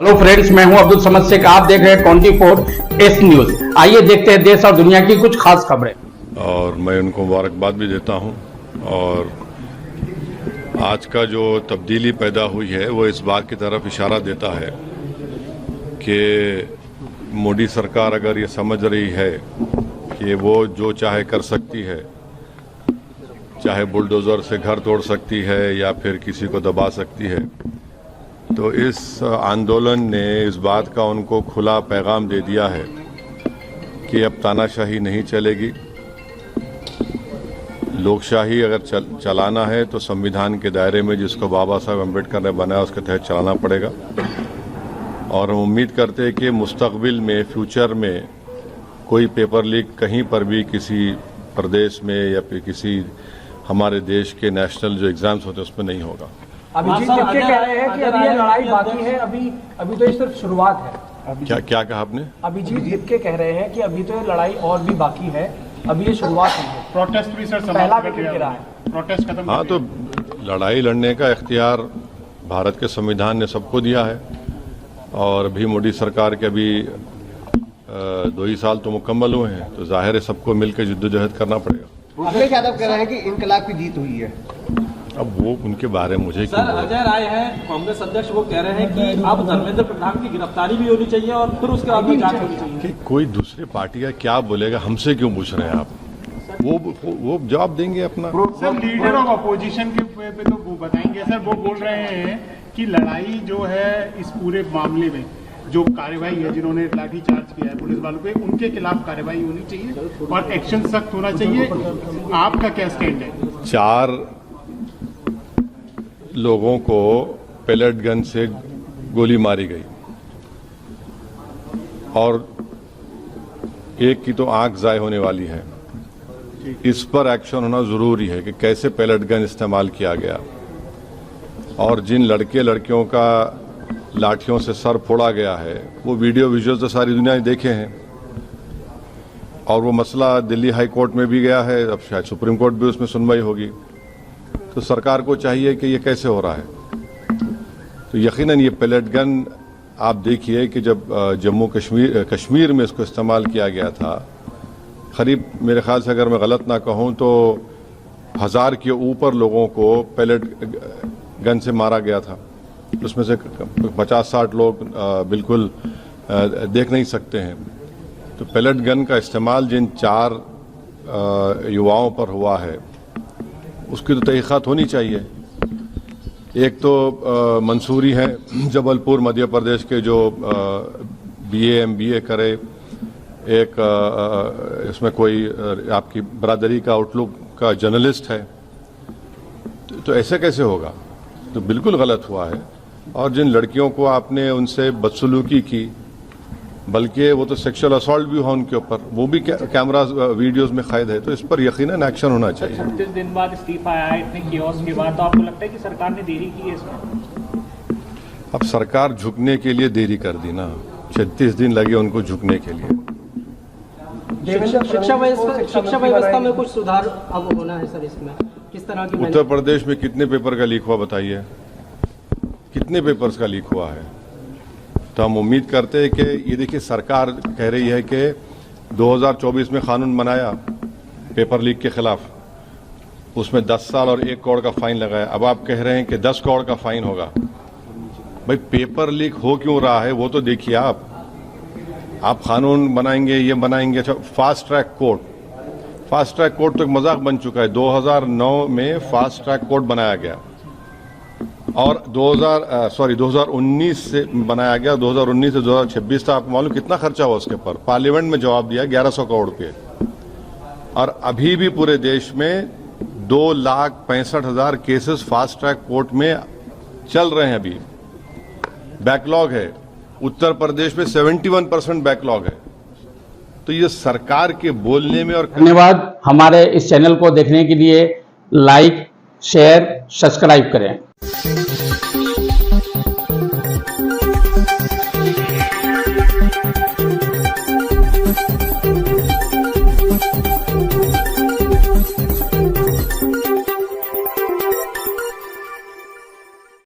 Hello friends, मैं हूं अब्दुल समद शेख। आप देख रहे हैं 24S न्यूज। आइए देखते हैं देश और दुनिया की कुछ खास खबरें। और मैं उनको मुबारकबाद भी देता हूं। और आज का जो तब्दीली पैदा हुई है वो इस बात की तरफ इशारा देता है कि मोदी सरकार अगर ये समझ रही है कि वो जो चाहे कर सकती है, चाहे बुलडोज़र से घर तोड़ सकती है या फिर किसी को दबा सकती है, तो इस आंदोलन ने इस बात का उनको खुला पैगाम दे दिया है कि अब तानाशाही नहीं चलेगी। लोकशाही अगर चलाना है तो संविधान के दायरे में जिसको बाबा साहब अम्बेडकर ने बनाया उसके तहत चलाना पड़ेगा। और हम उम्मीद करते हैं कि मुस्तकबिल में, फ्यूचर में कोई पेपर लीक कहीं पर भी किसी प्रदेश में या फिर किसी हमारे देश के नेशनल जो एग्जाम्स होते हैं उसमें नहीं होगा। अभिजीत लिपके कह रहे हैं कि अभी ये लड़ाई बाकी है, अभी तो ये सिर्फ शुरुआत है। क्या कहा आपने? अभिजीत लिपके कह रहे हैं कि अभी तो ये लड़ाई और भी बाकी है, अभी ये शुरुआत हुई है। प्रोटेस्ट भी सर पहला विकेट गिरा है, प्रोटेस्ट खत्म। हाँ, तो लड़ाई लड़ने का इख्तियार भारत के संविधान ने सबको दिया है। और अभी मोदी सरकार के अभी 2 ही साल तो मुकम्मल हुए हैं, तो जाहिर है सबको मिलकर जद्दोजहद करना पड़ेगा। अखिलेश यादव कह रहे हैं कि इनकलाब की जीत हुई है। अब वो उनके बारे में मुझे सर, अजय राय है कांग्रेस अध्यक्ष, वो कह रहे हैं कि अब धर्मेंद्र प्रधान की गिरफ्तारी भी होनी चाहिए और फिर उसके बाद में जांच होनी चाहिए। कि कोई दूसरी पार्टी का क्या बोलेगा, हमसे क्यों पूछ रहे हैं आप? वो जवाब देंगे अपना। सर, लीडर ऑफ अपोजिशन के पे तो वो बताएंगे। सर, वो बोल रहे हैं कि लड़ाई जो है इस पूरे मामले में जो कार्रवाई है, जिन्होंने लाठीचार्ज किया है पुलिस वालों पे, उनके खिलाफ कार्रवाई होनी चाहिए और एक्शन सख्त होना चाहिए। आपका क्या स्टैंड है? 4 लोगों को पेलेट गन से गोली मारी गई और एक की तो आंख जाए होने वाली है। इस पर एक्शन होना जरूरी है कि कैसे पेलेट गन इस्तेमाल किया गया और जिन लड़के लड़कियों का लाठियों से सर फोड़ा गया है वो वीडियो विजुअल्स तो सारी दुनिया ने देखे हैं। और वो मसला दिल्ली हाई कोर्ट में भी गया है, अब शायद सुप्रीम कोर्ट भी उसमें सुनवाई होगी। तो सरकार को चाहिए कि ये कैसे हो रहा है। तो यकीनन ये पेलेट गन आप देखिए कि जब जम्मू कश्मीर में इसको इस्तेमाल किया गया था, करीब मेरे ख्याल से अगर मैं गलत ना कहूँ तो 1000 के ऊपर लोगों को पेलेट गन से मारा गया था। उसमें से 50-60 लोग बिल्कुल देख नहीं सकते हैं। तो पेलेट गन का इस्तेमाल जिन 4 युवाओं पर हुआ है उसकी तो तहकीकात होनी चाहिए। एक तो मंसूरी है जबलपुर मध्य प्रदेश के जो BA MBA करे, एक इसमें कोई आपकी बरादरी का आउटलुक का जर्नलिस्ट है। तो ऐसे कैसे होगा? तो बिल्कुल गलत हुआ है। और जिन लड़कियों को आपने उनसे बदसलूकी की, बल्कि वो तो सेक्सुअल असॉल्ट भी हुआ उनके ऊपर, वो भी कैमरा वीडियोस में कैद है। तो इस पर यकीनन एक्शन होना चाहिए। 36 दिन बाद इस्तीफा आया है, इतने कियोस्क के बाद, तो आपको लगता है कि सरकार ने देरी की है इसमें? अब सरकार झुकने के लिए देरी कर दी ना, 36 दिन लगे उनको झुकने के लिए। शिक्षा व्यवस्था में कुछ सुधार अब होना है सर। इसमें किस तरह की? उत्तर प्रदेश में कितने पेपर का लीक हुआ बताइए? कितने पेपर्स का लीक हुआ है? तो हम उम्मीद करते हैं कि ये देखिए, सरकार कह रही है कि 2024 में कानून बनाया पेपर लीक के खिलाफ, उसमें 10 साल और 1 करोड़ का फाइन लगाया। अब आप कह रहे हैं कि 10 करोड़ का फाइन होगा। भाई, पेपर लीक हो क्यों रहा है वो तो देखिए। आप कानून बनाएंगे, ये बनाएंगे। अच्छा, फास्ट ट्रैक कोर्ट तो एक मजाक बन चुका है। 2009 में फास्ट ट्रैक कोर्ट बनाया गया और 2019 से बनाया गया। 2019 से 2026 तक आपको मालूम कितना खर्चा हुआ उसके पर? पार्लियामेंट में जवाब दिया 1100 करोड़ रुपये। और अभी भी पूरे देश में 2,65,000 केसेस फास्ट ट्रैक कोर्ट में चल रहे हैं। अभी बैकलॉग है। उत्तर प्रदेश में 71% बैकलॉग है। तो ये सरकार के बोलने में। और धन्यवाद। हमारे इस चैनल को देखने के लिए लाइक, शेयर, सब्सक्राइब करें।